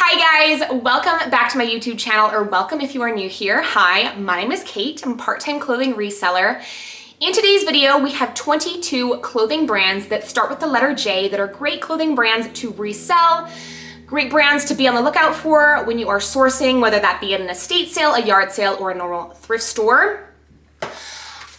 Hi guys, welcome back to my YouTube channel, or welcome if you are new here. Hi, my name is Kate. I'm a part-time clothing reseller. In today's video, we have 22 clothing brands that start with the letter J that are great clothing brands to resell, great brands to be on the lookout for when you are sourcing, whether that be at an estate sale, a yard sale, or a normal thrift store.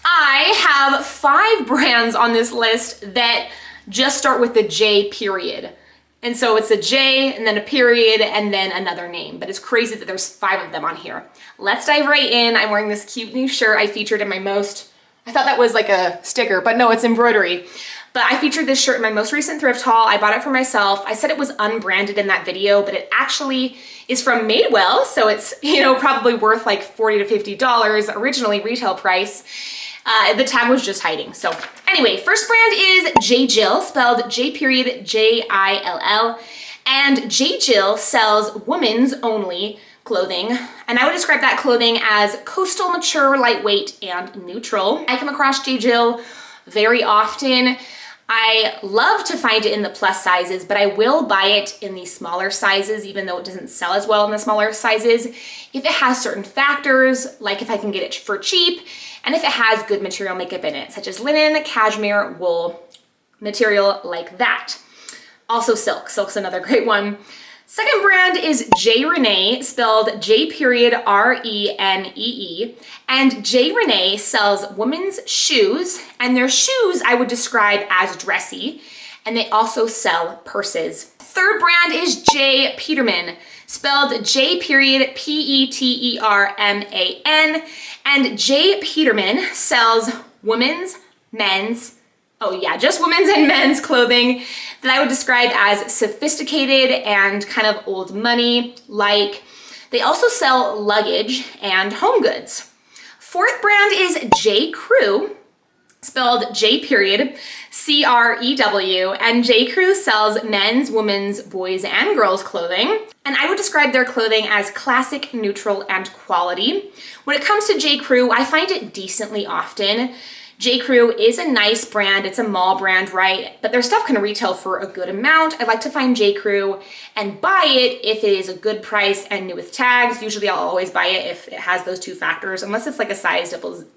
I have 5 brands on this list that just start with the J period. And so it's a J and then a period and then another name, but it's crazy that there's 5 of them on here. Let's dive right in. I'm wearing this cute new shirt I featured in my I thought that was like a sticker, but no, it's embroidery. But I featured this shirt in my most recent thrift haul. I bought it for myself. I said it was unbranded in that video, but it actually is from Madewell. So it's, probably worth like $40 to $50 originally retail price. The tag was just hiding. So anyway, first brand is J. Jill, spelled J.Jill. And J. Jill sells women's only clothing. And I would describe that clothing as coastal, mature, lightweight, and neutral. I come across J. Jill very often. I love to find it in the plus sizes, but I will buy it in the smaller sizes, even though it doesn't sell as well in the smaller sizes, if it has certain factors, like if I can get it for cheap, and if it has good material makeup in it, such as linen, cashmere, wool, material like that. Also silk. Silk's another great one. Second brand is J. Renee, spelled J.R.E.N.E.E. And J. Renee sells women's shoes, and their shoes I would describe as dressy, and they also sell purses. Third brand is J. Peterman, spelled J.Peterman, and J. Peterman sells women's, men's, just women's and men's clothing that I would describe as sophisticated and kind of old money like. They also sell luggage and home goods. Fourth brand is J. Crew, spelled J.Crew, and J. Crew sells men's, women's, boys, and girls clothing. And I would describe their clothing as classic, neutral, and quality. When it comes to J. Crew, I find it decently often. J. Crew is a nice brand. It's a mall brand, right? But their stuff can retail for a good amount. I like to find J. Crew and buy it if it is a good price and new with tags. Usually I'll always buy it if it has those 2 factors, unless it's like a size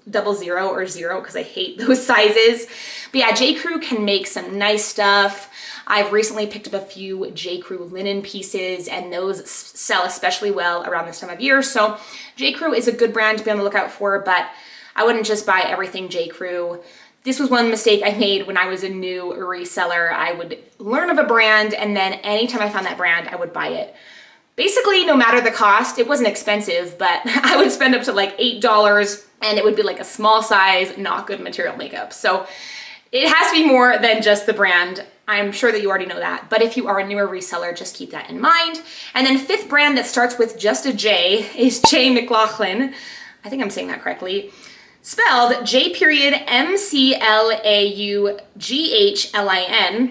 double zero or 0, because I hate those sizes. But yeah, J. Crew can make some nice stuff. I've recently picked up a few J. Crew linen pieces, and those sell especially well around this time of year. So J. Crew is a good brand to be on the lookout for, but I wouldn't just buy everything J. Crew. This was one mistake I made when I was a new reseller. I would learn of a brand, and then anytime I found that brand, I would buy it. Basically, no matter the cost, it wasn't expensive, but I would spend up to like $8, and it would be like a small size, not good material makeup. So it has to be more than just the brand. I'm sure that you already know that, but if you are a newer reseller, just keep that in mind. And then fifth brand that starts with just a J is J. McLaughlin. I think I'm saying that correctly. Spelled J.McLaughlin.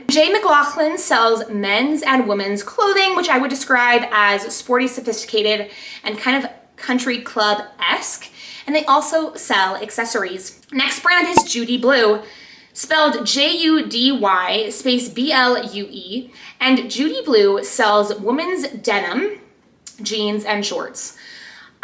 J. McLaughlin sells men's and women's clothing, which I would describe as sporty, sophisticated, and kind of country club-esque. And they also sell accessories. Next brand is Judy Blue, spelled J-U-D-Y space B-L-U-E. And Judy Blue sells women's denim, jeans, and shorts.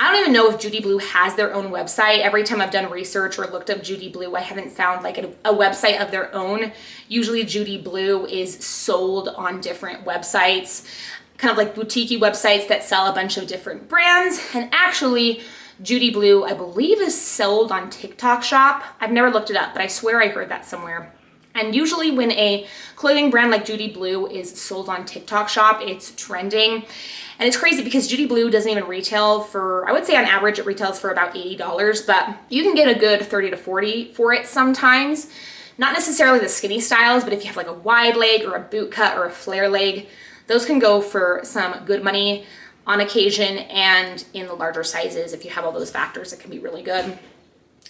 I don't even know if Judy Blue has their own website. Every time I've done research or looked up Judy Blue, I haven't found like a website of their own. Usually Judy Blue is sold on different websites, kind of like boutique-y websites that sell a bunch of different brands. And actually, Judy Blue, I believe, is sold on TikTok Shop. I've never looked it up, but I swear I heard that somewhere. And usually when a clothing brand like Judy Blue is sold on TikTok Shop, it's trending. And it's crazy because Judy Blue doesn't even retail for, I would say on average it retails for about $80, but you can get a good $30 to $40 for it sometimes. Not necessarily the skinny styles, but if you have like a wide leg or a boot cut or a flare leg, those can go for some good money on occasion, and in the larger sizes, if you have all those factors, it can be really good.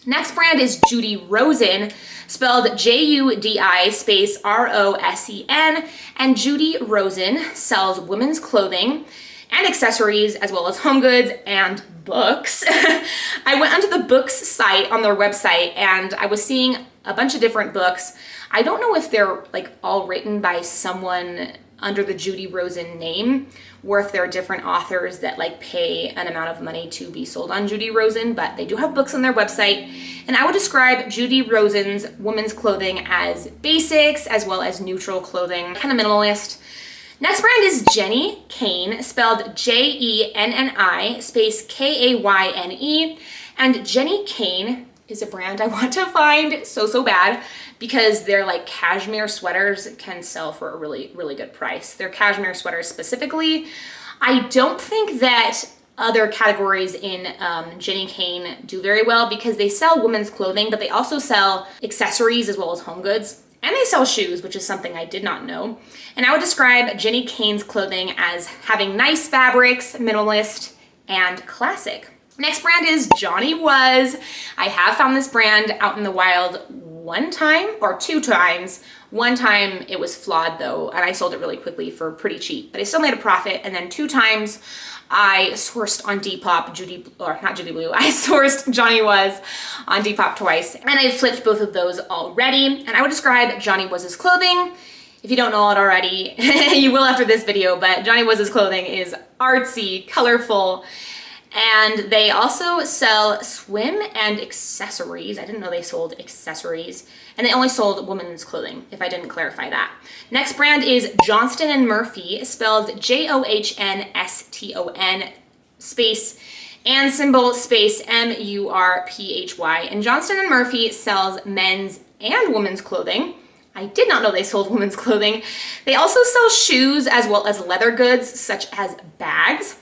Next brand is Judy Rosen, spelled J-U-D-I space R-O-S-E-N, and Judy Rosen sells women's clothing and accessories, as well as home goods and books. I went onto the books site on their website, and I was seeing a bunch of different books. I don't know if they're like all written by someone under the Judy Rosen name, worth. There are different authors that like pay an amount of money to be sold on Judy Rosen, but they do have books on their website. And I would describe Judy Rosen's women's clothing as basics as well as neutral clothing, kind of minimalist. Next brand is Jenny Kayne, spelled Jenni space Kayne. And Jenny Kayne is a brand I want to find so bad because their like cashmere sweaters can sell for a really good price. Their cashmere sweaters specifically. I don't think that other categories in Jenny Kayne do very well because they sell women's clothing, but they also sell accessories as well as home goods. And they sell shoes, which is something I did not know. And I would describe Jenny Kayne's clothing as having nice fabrics, minimalist, and classic. Next brand is Johnny Was. I have found this brand out in the wild one time or two times. One time it was flawed though, and I sold it really quickly for pretty cheap, but I still made a profit. And then two times I sourced on Depop I sourced Johnny Was on Depop twice, and I flipped both of those already. And I would describe Johnny Was's clothing, if you don't know it already, you will after this video, but Johnny Was's clothing is artsy, colorful, and they also sell swim and accessories. I didn't know they sold accessories. And they only sold women's clothing, if I didn't clarify that. Next brand is Johnston & Murphy, spelled Johnston space and symbol space MURPHY. And Johnston & Murphy sells men's and women's clothing. I did not know they sold women's clothing. They also sell shoes as well as leather goods, such as bags.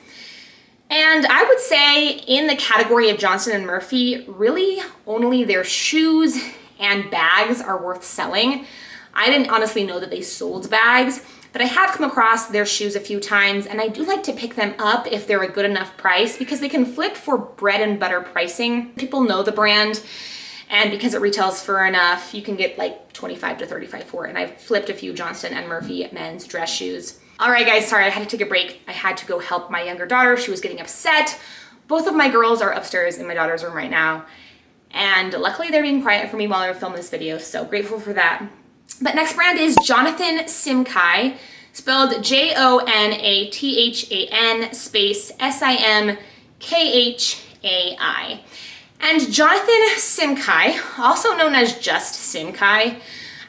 And I would say in the category of Johnston & Murphy, really only their shoes and bags are worth selling. I didn't honestly know that they sold bags, but I have come across their shoes a few times, and I do like to pick them up if they're a good enough price because they can flip for bread and butter pricing. People know the brand, and because it retails for enough, you can get like 25 to 35 for it. And I've flipped a few Johnston & Murphy men's dress shoes. All right, guys, sorry, I had to take a break. I had to go help my younger daughter. She was getting upset. Both of my girls are upstairs in my daughter's room right now. And luckily they're being quiet for me while I film this video, so grateful for that. But next brand is Jonathan Simkhai, spelled JONATHAN space SIMKHAI. And Jonathan Simkhai, also known as just Simkhai,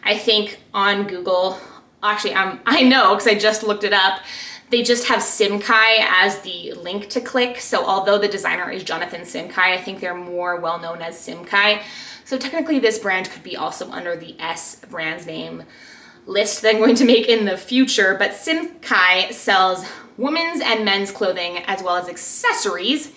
I think on Google, actually I know because I just looked it up, they just have Simkhai as the link to click. So although the designer is Jonathan Simkhai, I think they're more well known as Simkhai. So technically this brand could be also under the S brand's name list that I'm going to make in the future, but Simkhai sells women's and men's clothing as well as accessories.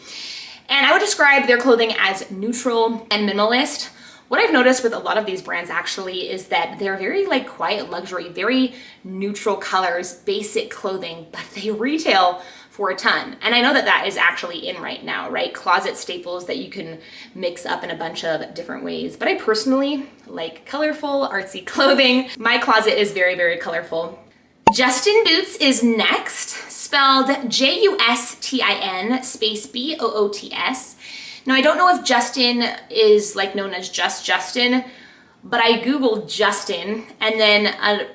And I would describe their clothing as neutral and minimalist. What I've noticed with a lot of these brands actually is that they're very like quiet luxury, very neutral colors, basic clothing, but they retail for a ton. And I know that that is actually in right now, right? Closet staples that you can mix up in a bunch of different ways. But I personally like colorful, artsy clothing. My closet is very colorful. Justin Boots is next, spelled JUSTIN space BOOTS. Now I don't know if Justin is like known as just Justin, but I Googled Justin and then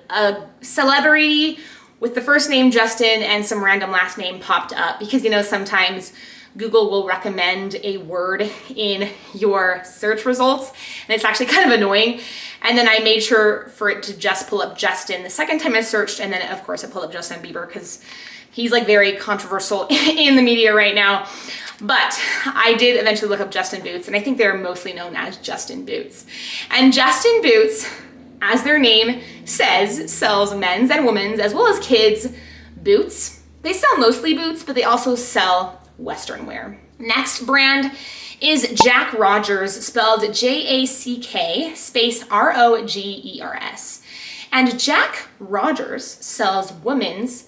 a celebrity with the first name Justin and some random last name popped up because you know sometimes Google will recommend a word in your search results and it's actually kind of annoying. And then I made sure for it to just pull up Justin the second time I searched, and then of course I pulled up Justin Bieber because he's like very controversial in the media right now. But I did eventually look up Justin Boots, and I think they're mostly known as Justin Boots. And Justin Boots, as their name says, sells men's and women's as well as kids' boots. They sell mostly boots, but they also sell Western wear. Next brand is Jack Rogers, spelled JACK space ROGERS. And Jack Rogers sells women's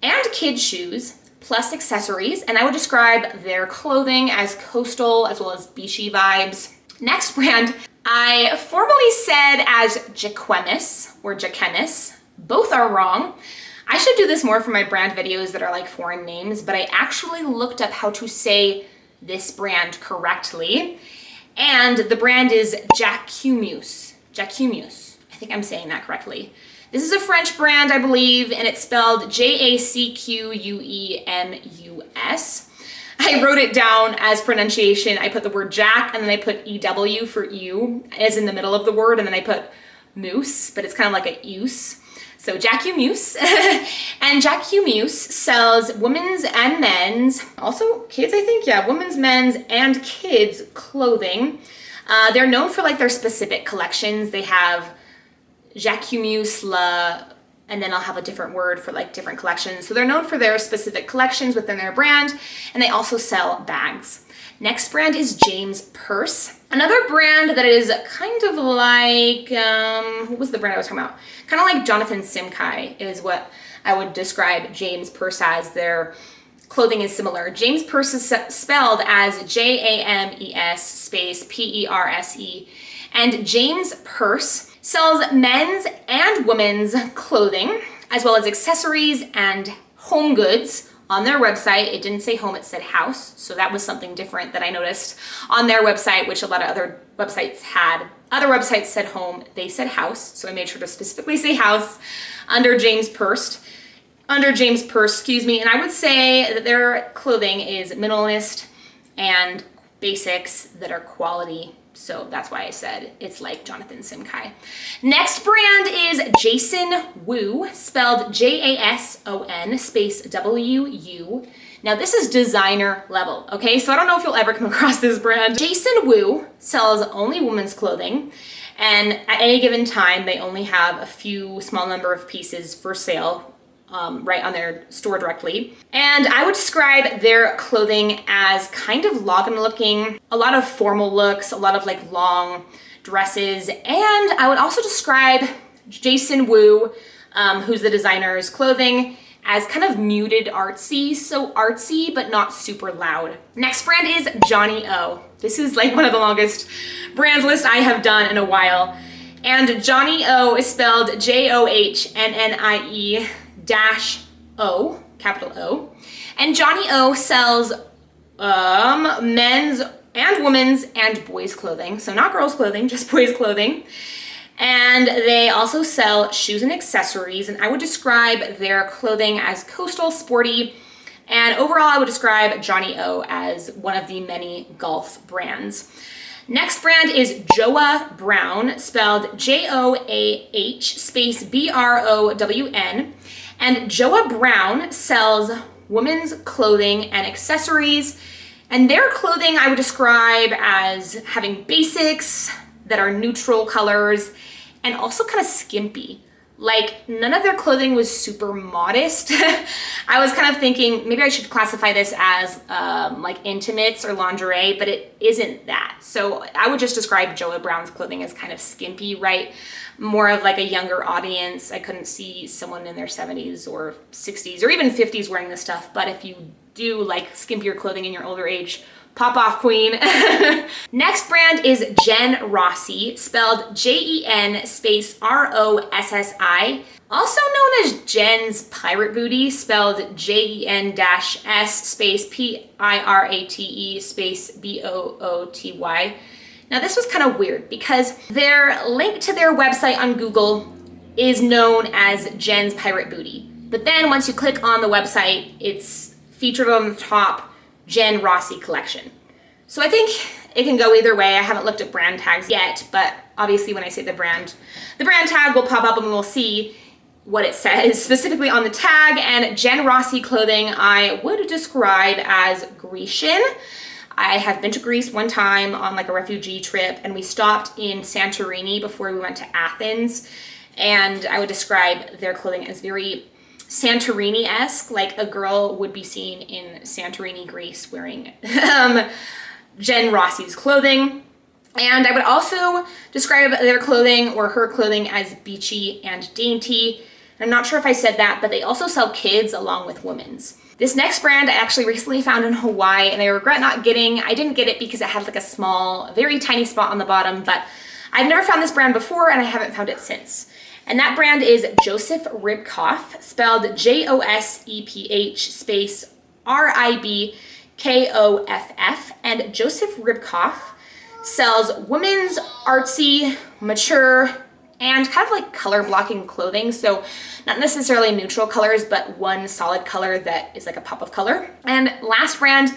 and kids' shoes plus accessories, and I would describe their clothing as coastal as well as beachy vibes. Next brand, I formerly said as Jacquemus or Jacquemus. Both are wrong. I should do this more for my brand videos that are like foreign names, but I actually looked up how to say this brand correctly, and the brand is Jacquemus. I think I'm saying that correctly. This is a French brand, I believe, and it's spelled Jacquemus. I wrote it down as pronunciation. I put the word Jack and then I put EW for ew as in the middle of the word, and then I put moose, but it's kind of like a use. So Jacquemus. And Jacquemus sells women's and men's, also kids, I think, yeah, women's, men's, and kids clothing. They're known for like their specific collections. They have Jacquemus La, and then I'll have a different word for like different collections. So they're known for their specific collections within their brand, and they also sell bags. Next brand is James Purse. Another brand that is kind of like, what was the brand I was talking about? Kind of like Jonathan Simkai is what I would describe James Purse as. Their clothing is similar. James Purse is spelled as James space Perse. And James Purse sells men's and women's clothing, as well as accessories and home goods. On their website, it didn't say home, it said house. So that was something different that I noticed on their website, which a lot of other websites had. Other websites said home, they said house. So I made sure to specifically say house under James Purse. And I would say that their clothing is minimalist and basics that are quality. So that's why I said it's like Jonathan Simkai. Next brand is Jason Wu, spelled Jason space WU. Now this is designer level, okay? So I don't know if you'll ever come across this brand. Jason Wu sells only women's clothing, and at any given time, they only have a few small number of pieces for sale right on their store directly. And I would describe their clothing as kind of Logan looking, a lot of formal looks, a lot of like long dresses. And I would also describe Jason Wu, who's the designer's clothing, as kind of muted artsy. So artsy, but not super loud. Next brand is Johnny O. This is like one of the longest brands list I have done in a while. And Johnny O is spelled JOHNNIE -O, capital O. And Johnny O sells men's and women's and boys clothing. So not girls clothing, just boys clothing. And they also sell shoes and accessories. And I would describe their clothing as coastal, sporty. And overall, I would describe Johnny O as one of the many golf brands. Next brand is Joa Brown, spelled JOAH space BROWN. And Joa Brown sells women's clothing and accessories. And their clothing I would describe as having basics that are neutral colors and also kind of skimpy. Like none of their clothing was super modest. I was kind of thinking maybe I should classify this as like intimates or lingerie, but it isn't that. So I would just describe Joa Brown's clothing as kind of skimpy, right? More of like a younger audience. I couldn't see someone in their 70s or 60s or even 50s wearing this stuff. But if you do like skimpier clothing in your older age, pop off, queen. Next brand is Jen Rossi, spelled JEN space ROSSI, also known as Jen's Pirate Booty, spelled JEN-S space PIRATE space BOOTY. Now this was kind of weird because their link to their website on Google is known as Jen's Pirate Booty. But then once you click on the website, it's featured on the top, Jen Rossi collection. So I think it can go either way. I haven't looked at brand tags yet, but obviously when I say the brand tag will pop up and we'll see what it says specifically on the tag. And Jen Rossi clothing I would describe as Grecian. I have been to Greece one time on like a refugee trip, and we stopped in Santorini before we went to Athens. And I would describe their clothing as very Santorini-esque, like a girl would be seen in Santorini, Greece, wearing Jen Rossi's clothing. And I would also describe their clothing or her clothing as beachy and dainty. I'm not sure if I said that, but they also sell kids along with women's. This next brand I actually recently found in Hawaii, and I regret not getting. I didn't get it because it had like a small, very tiny spot on the bottom, but I've never found this brand before and I haven't found it since. And that brand is Joseph Ribkoff, spelled JOSEPH space RIBKOFF. And Joseph Ribkoff sells women's artsy, mature, and kind of like color blocking clothing. So not necessarily neutral colors, but one solid color that is like a pop of color. And last brand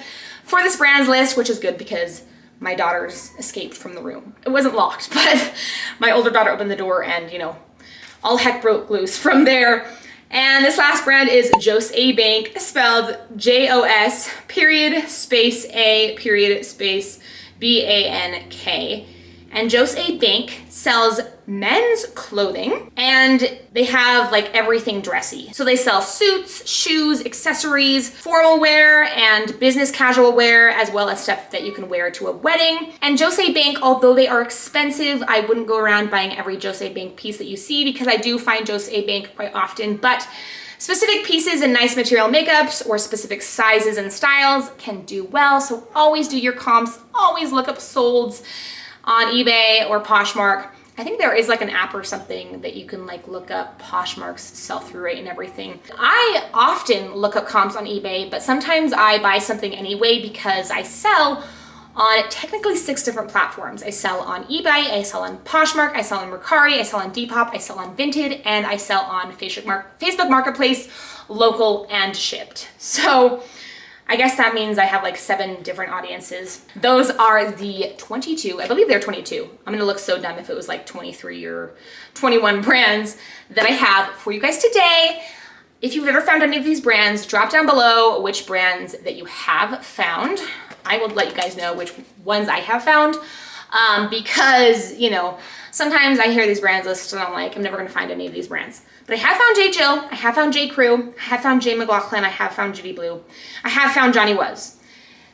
for this brands list, which is good because my daughters escaped from the room. It wasn't locked, but my older daughter opened the door and, you know, all heck broke loose from there. And this last brand is Jos A Bank, spelled Jos period space A period space BANK. And Jos A Bank sells men's clothing, and they have like everything dressy. So they sell suits, shoes, accessories, formal wear, and business casual wear, as well as stuff that you can wear to a wedding. And Jos A Bank, although they are expensive, I wouldn't go around buying every Jos A Bank piece that you see, because I do find Jos A Bank quite often, but specific pieces and nice material makeups or specific sizes and styles can do well. So always do your comps, always look up solds on eBay or Poshmark. I think there is like an app or something that you can like look up Poshmark's sell-through rate and everything. I often look up comps on eBay, but sometimes I buy something anyway because I sell on technically 6 different platforms. I sell on eBay, I sell on Poshmark, I sell on Mercari, I sell on Depop, I sell on Vinted, and I sell on Facebook Marketplace, local and shipped. So I guess that means I have like 7 different audiences. Those are the 22, I believe they're 22. I'm gonna look so dumb if it was like 23 or 21 brands that I have for you guys today. If you've ever found any of these brands, drop down below which brands that you have found. I will let you guys know which ones I have found because, you know, sometimes I hear these brands lists and I'm like, I'm never gonna find any of these brands. But I have found J. Jill, I have found J. Crew, I have found J. McLaughlin, I have found Judy Blue, I have found Johnny Was.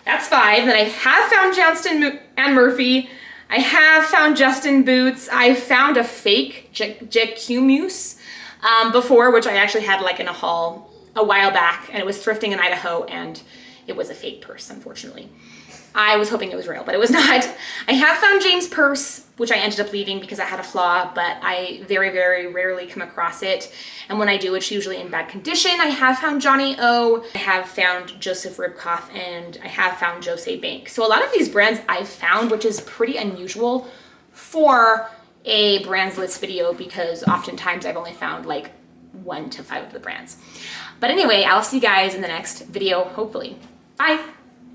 That's 5. Then I have found Johnston and Murphy, I have found Justin Boots, I found a fake Jacquemus before, which I actually had like in a haul a while back, and it was thrifting in Idaho, and it was a fake purse, unfortunately. I was hoping it was real, but it was not. I have found James' purse, which I ended up leaving because I had a flaw, but I very, very rarely come across it. And when I do, it's usually in bad condition. I have found Johnny O, I have found Joseph Ribkoff, and I have found Jos A Bank. So a lot of these brands I've found, which is pretty unusual for a brands list video, because oftentimes I've only found like 1 to 5 of the brands. But anyway, I'll see you guys in the next video, hopefully. Bye.